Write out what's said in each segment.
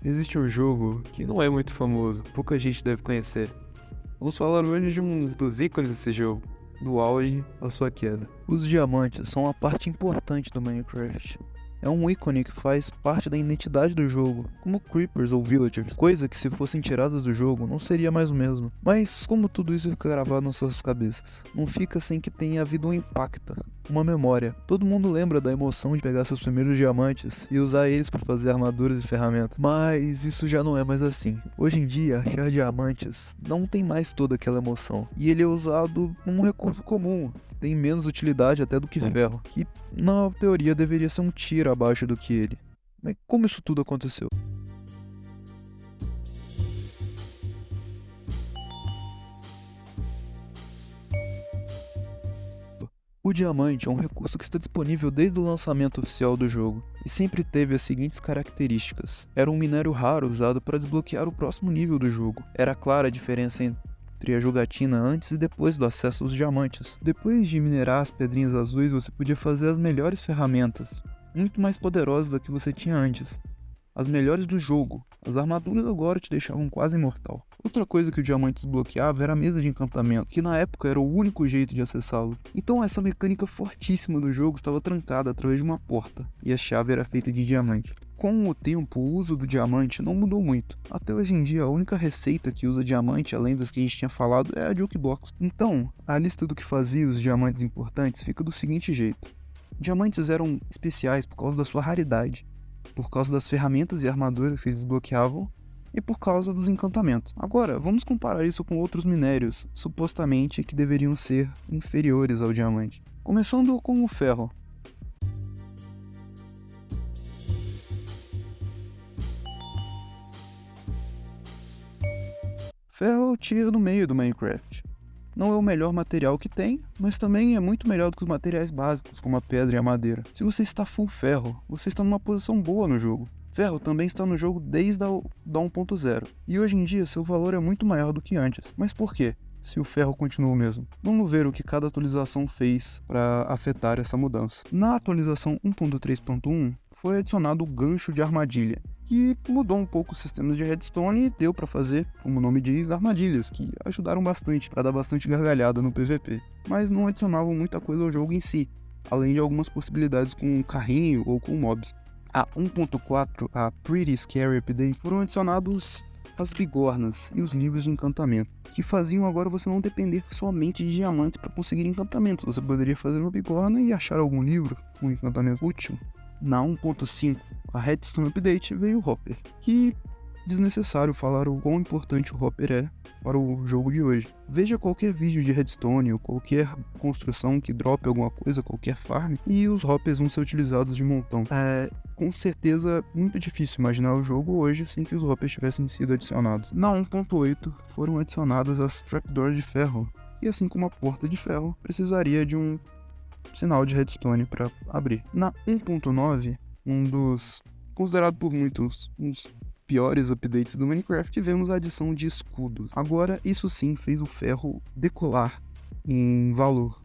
Existe um jogo que não é muito famoso, pouca gente deve conhecer. Vamos falar hoje de um dos ícones desse jogo, do auge à sua queda. Os diamantes são uma parte importante do Minecraft. É um ícone que faz parte da identidade do jogo, como creepers ou villagers, coisa que se fossem tiradas do jogo não seria mais o mesmo. Mas como tudo isso fica gravado nas suas cabeças, não fica sem que tenha havido um impacto, uma memória. Todo mundo lembra da emoção de pegar seus primeiros diamantes e usar eles para fazer armaduras e ferramentas, mas isso já não é mais assim. Hoje em dia, achar diamantes não tem mais toda aquela emoção, e ele é usado como um recurso comum, tem menos utilidade até do que ferro, que na teoria deveria ser um tiro abaixo do que ele. Mas como isso tudo aconteceu? O diamante é um recurso que está disponível desde o lançamento oficial do jogo, e sempre teve as seguintes características. Era um minério raro usado para desbloquear o próximo nível do jogo. Era clara a diferença entre a jogatina antes e depois do acesso aos diamantes. Depois de minerar as pedrinhas azuis, você podia fazer as melhores ferramentas, muito mais poderosas da que você tinha antes. As melhores do jogo. As armaduras agora te deixavam quase imortal. Outra coisa que o diamante desbloqueava era a mesa de encantamento, que na época era o único jeito de acessá-lo. Então essa mecânica fortíssima do jogo estava trancada através de uma porta, e a chave era feita de diamante. Com o tempo, o uso do diamante não mudou muito. Até hoje em dia, a única receita que usa diamante, além das que a gente tinha falado, é a Jukebox. Então, a lista do que fazia os diamantes importantes fica do seguinte jeito. Diamantes eram especiais por causa da sua raridade, por causa das ferramentas e armaduras que eles desbloqueavam, e por causa dos encantamentos. Agora, vamos comparar isso com outros minérios, supostamente que deveriam ser inferiores ao diamante. Começando com o ferro. Ferro é o tier no meio do Minecraft. Não é o melhor material que tem, mas também é muito melhor do que os materiais básicos, como a pedra e a madeira. Se você está full ferro, você está numa posição boa no jogo. Ferro também está no jogo desde a 1.0, e hoje em dia seu valor é muito maior do que antes. Mas por quê? Se o ferro continua o mesmo. Vamos ver o que cada atualização fez para afetar essa mudança. Na atualização 1.3.1 foi adicionado o gancho de armadilha, que mudou um pouco os sistemas de redstone e deu para fazer, como o nome diz, armadilhas, que ajudaram bastante para dar bastante gargalhada no PVP, mas não adicionavam muita coisa ao jogo em si, além de algumas possibilidades com um carrinho ou com mobs. A 1.4, a Pretty Scary Update, foram adicionados as bigornas e os livros de encantamento, que faziam agora você não depender somente de diamantes para conseguir encantamentos. Você poderia fazer uma bigorna e achar algum livro com encantamento útil. Na 1.5, a Redstone Update, veio o Hopper, que desnecessário falar o quão importante o Hopper é para o jogo de hoje. Veja qualquer vídeo de Redstone ou qualquer construção que drope alguma coisa, qualquer farm, e os Hoppers vão ser utilizados de montão. Com certeza muito difícil imaginar o jogo hoje sem que os Hoppers tivessem sido adicionados. Na 1.8 foram adicionadas as Trapdoors de ferro, e assim como a porta de ferro, precisaria de um sinal de redstone para abrir. Na 1.9, um dos, considerado por muitos, uns piores updates do Minecraft, tivemos a adição de escudos. Agora, isso sim fez o ferro decolar em valor,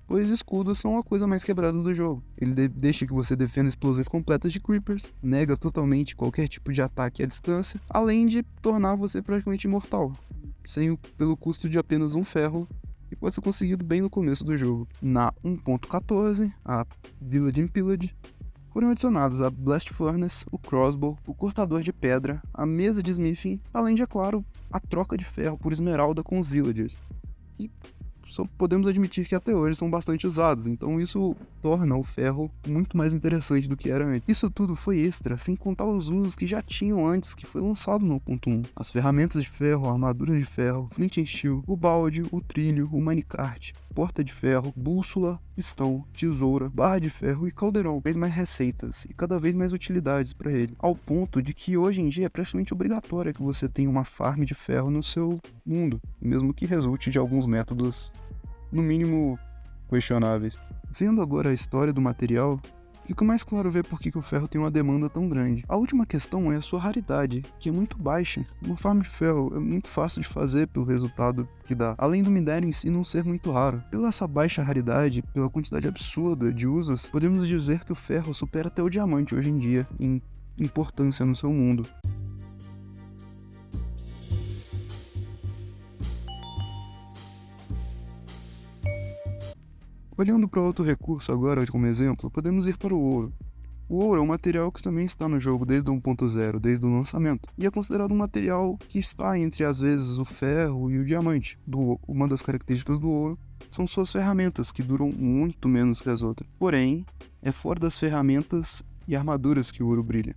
pois escudos são a coisa mais quebrada do jogo. Ele deixa que você defenda explosões completas de creepers, nega totalmente qualquer tipo de ataque à distância, além de tornar você praticamente imortal, pelo custo de apenas um ferro, e pode ser conseguido bem no começo do jogo. Na 1.14, a Village and Pillage, foram adicionados a Blast Furnace, o Crossbow, o cortador de pedra, a mesa de smithing, além de, é claro, a troca de ferro por esmeralda com os villagers. E só podemos admitir que até hoje são bastante usados, então isso torna o ferro muito mais interessante do que era antes. Isso tudo foi extra, sem contar os usos que já tinham antes, que foi lançado no 1.1. As ferramentas de ferro, a armadura de ferro, flint and steel, o balde, o trilho, o minecart, porta de ferro, bússola, pistão, tesoura, barra de ferro e caldeirão. Cada vez mais receitas e cada vez mais utilidades para ele, ao ponto de que hoje em dia é praticamente obrigatório que você tenha uma farm de ferro no seu mundo, mesmo que resulte de alguns métodos, no mínimo, questionáveis. Vendo agora a história do material, fica mais claro ver por que o ferro tem uma demanda tão grande. A última questão é a sua raridade, que é muito baixa. Uma farm de ferro é muito fácil de fazer pelo resultado que dá, além do minério em si não ser muito raro. Pela essa baixa raridade, pela quantidade absurda de usos, podemos dizer que o ferro supera até o diamante hoje em dia em importância no seu mundo. Olhando para outro recurso agora como exemplo, podemos ir para o ouro. O ouro é um material que também está no jogo desde o 1.0, desde o lançamento, e é considerado um material que está entre, às vezes, o ferro e o diamante. Uma das características do ouro são suas ferramentas, que duram muito menos que as outras. Porém, é fora das ferramentas e armaduras que o ouro brilha,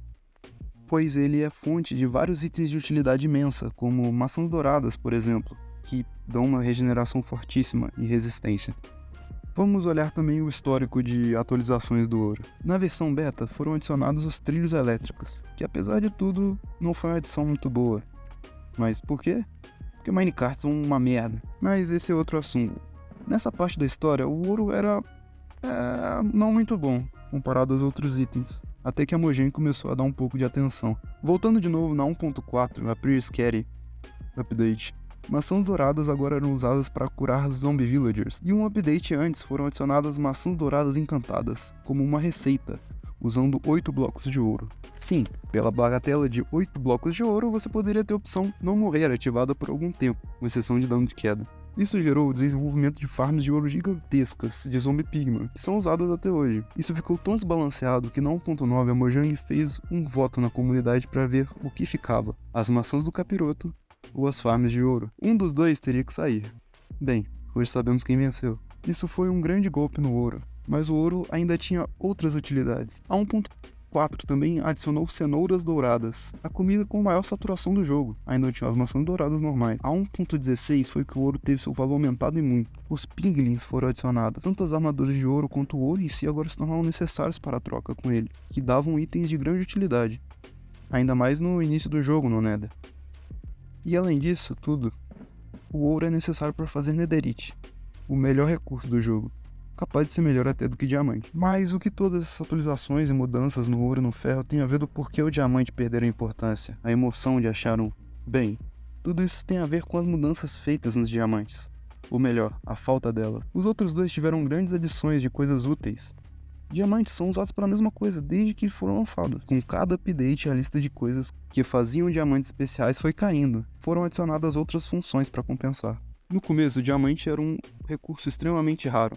pois ele é fonte de vários itens de utilidade imensa, como maçãs douradas, por exemplo, que dão uma regeneração fortíssima e resistência. Vamos olhar também o histórico de atualizações do ouro. Na versão beta foram adicionados os trilhos elétricos, que apesar de tudo não foi uma adição muito boa. Mas por quê? Porque minecarts são uma merda. Mas esse é outro assunto. Nessa parte da história, o ouro era não muito bom comparado aos outros itens, até que a Mojang começou a dar um pouco de atenção. Voltando de novo na 1.4, a Pretty Scary Update. Maçãs douradas agora eram usadas para curar zombie villagers, e um update antes foram adicionadas maçãs douradas encantadas, como uma receita, usando 8 blocos de ouro. Sim, pela bagatela de 8 blocos de ouro, você poderia ter a opção não morrer ativada por algum tempo, com exceção de dano de queda. Isso gerou o desenvolvimento de farms de ouro gigantescas de Zombie Pigman, que são usadas até hoje. Isso ficou tão desbalanceado que na 1.9 a Mojang fez um voto na comunidade para ver o que ficava, as maçãs do capiroto ou as farms de ouro. Um dos dois teria que sair. Bem, hoje sabemos quem venceu. Isso foi um grande golpe no ouro, mas o ouro ainda tinha outras utilidades. A 1.4 também adicionou cenouras douradas, a comida com maior saturação do jogo. Ainda tinha as maçãs douradas normais. A 1.16 foi que o ouro teve seu valor aumentado e muito. Os pinglins foram adicionados. Tanto as armaduras de ouro quanto o ouro em si agora se tornaram necessários para a troca com ele, que davam itens de grande utilidade. Ainda mais no início do jogo, no Nether. E além disso tudo, o ouro é necessário para fazer netherite, o melhor recurso do jogo, capaz de ser melhor até do que diamante. Mas o que todas essas atualizações e mudanças no ouro e no ferro tem a ver do porquê o diamante perderam a importância, a emoção de achar um bem? Tudo isso tem a ver com as mudanças feitas nos diamantes, ou melhor, a falta delas. Os outros dois tiveram grandes adições de coisas úteis. Diamantes são usados para a mesma coisa desde que foram lançados. Com cada update, a lista de coisas que faziam diamantes especiais foi caindo. Foram adicionadas outras funções para compensar. No começo, o diamante era um recurso extremamente raro,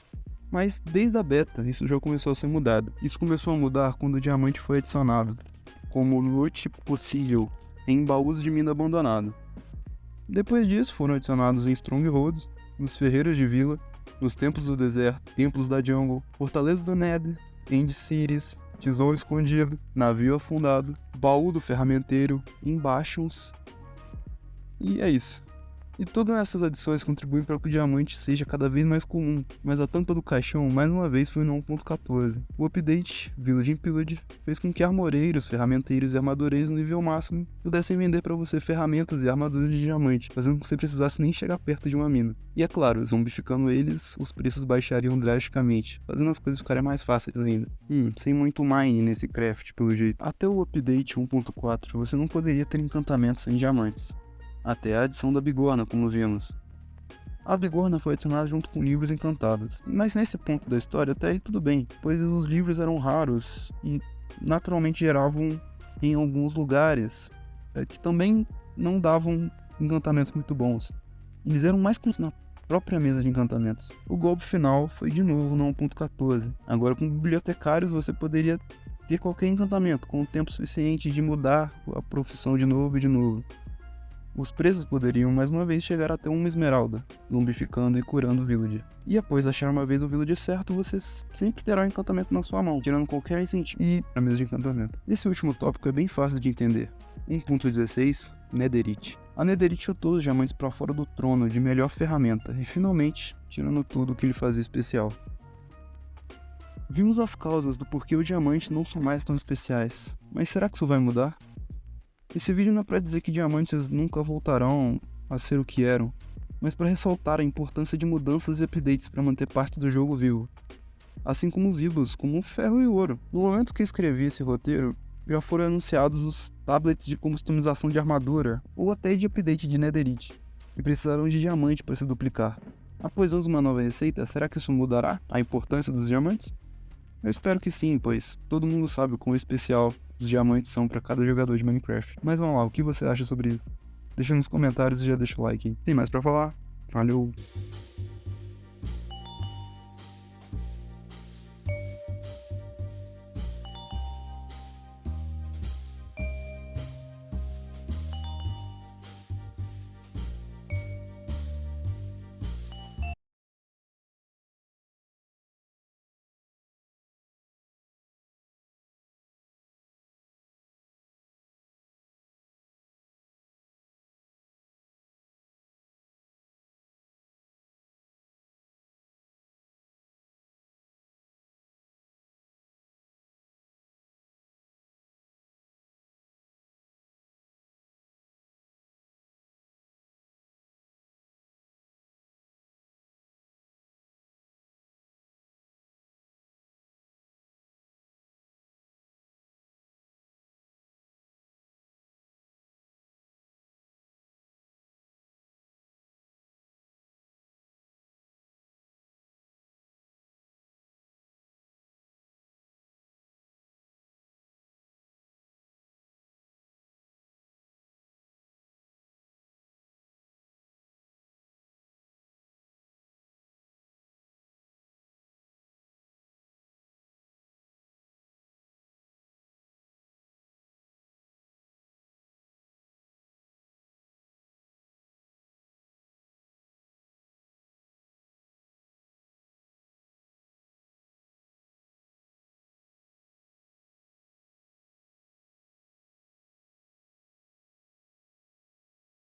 mas desde a beta, isso já começou a ser mudado. Isso começou a mudar quando o diamante foi adicionado, como loot possível em baús de mina abandonado. Depois disso, foram adicionados em strongholds, nos ferreiros de vila, nos templos do deserto, templos da jungle, fortalezas do Nether, End Cities, tesouro escondido, navio afundado, baú do ferramenteiro, embaixos. E é isso. E todas essas adições contribuem para que o diamante seja cada vez mais comum, mas a tampa do caixão mais uma vez foi no 1.14. O update, Village in Pillage, fez com que armoreiros, ferramenteiros e armadureiros no nível máximo pudessem vender para você ferramentas e armaduras de diamante, fazendo com que você precisasse nem chegar perto de uma mina. E é claro, zombificando eles, os preços baixariam drasticamente, fazendo as coisas ficarem mais fáceis ainda. Sem muito mine nesse craft, pelo jeito. Até o update 1.4, você não poderia ter encantamentos sem diamantes. Até a adição da bigorna, como vimos. A bigorna foi adicionada junto com livros encantados, mas nesse ponto da história até aí tudo bem, pois os livros eram raros e naturalmente geravam em alguns lugares que também não davam encantamentos muito bons. Eles eram mais conhecidos na própria mesa de encantamentos. O golpe final foi de novo no 1.14. Agora com bibliotecários você poderia ter qualquer encantamento com o tempo suficiente de mudar a profissão de novo e de novo. Os preços poderiam mais uma vez chegar até uma esmeralda, zombificando e curando o villager. E após achar uma vez o villager certo, você sempre terá um encantamento na sua mão, tirando qualquer incentivo e a mesa de encantamento. Esse último tópico é bem fácil de entender. 1.16 Netherite. A Netherite chutou os diamantes para fora do trono de melhor ferramenta e finalmente tirando tudo o que ele fazia especial. Vimos as causas do porquê os diamantes não são mais tão especiais, mas será que isso vai mudar? Esse vídeo não é para dizer que diamantes nunca voltarão a ser o que eram, mas para ressaltar a importância de mudanças e updates para manter parte do jogo vivo, assim como vivos, como o ferro e o ouro. No momento que eu escrevi esse roteiro, já foram anunciados os tablets de customização de armadura, ou até de update de netherite, e precisaram de diamante para se duplicar. Após uma nova receita, será que isso mudará a importância dos diamantes? Eu espero que sim, pois todo mundo sabe o quão especial os diamantes são para cada jogador de Minecraft. Mas vamos lá, o que você acha sobre isso? Deixa nos comentários e já deixa o like. Tem mais pra falar? Valeu!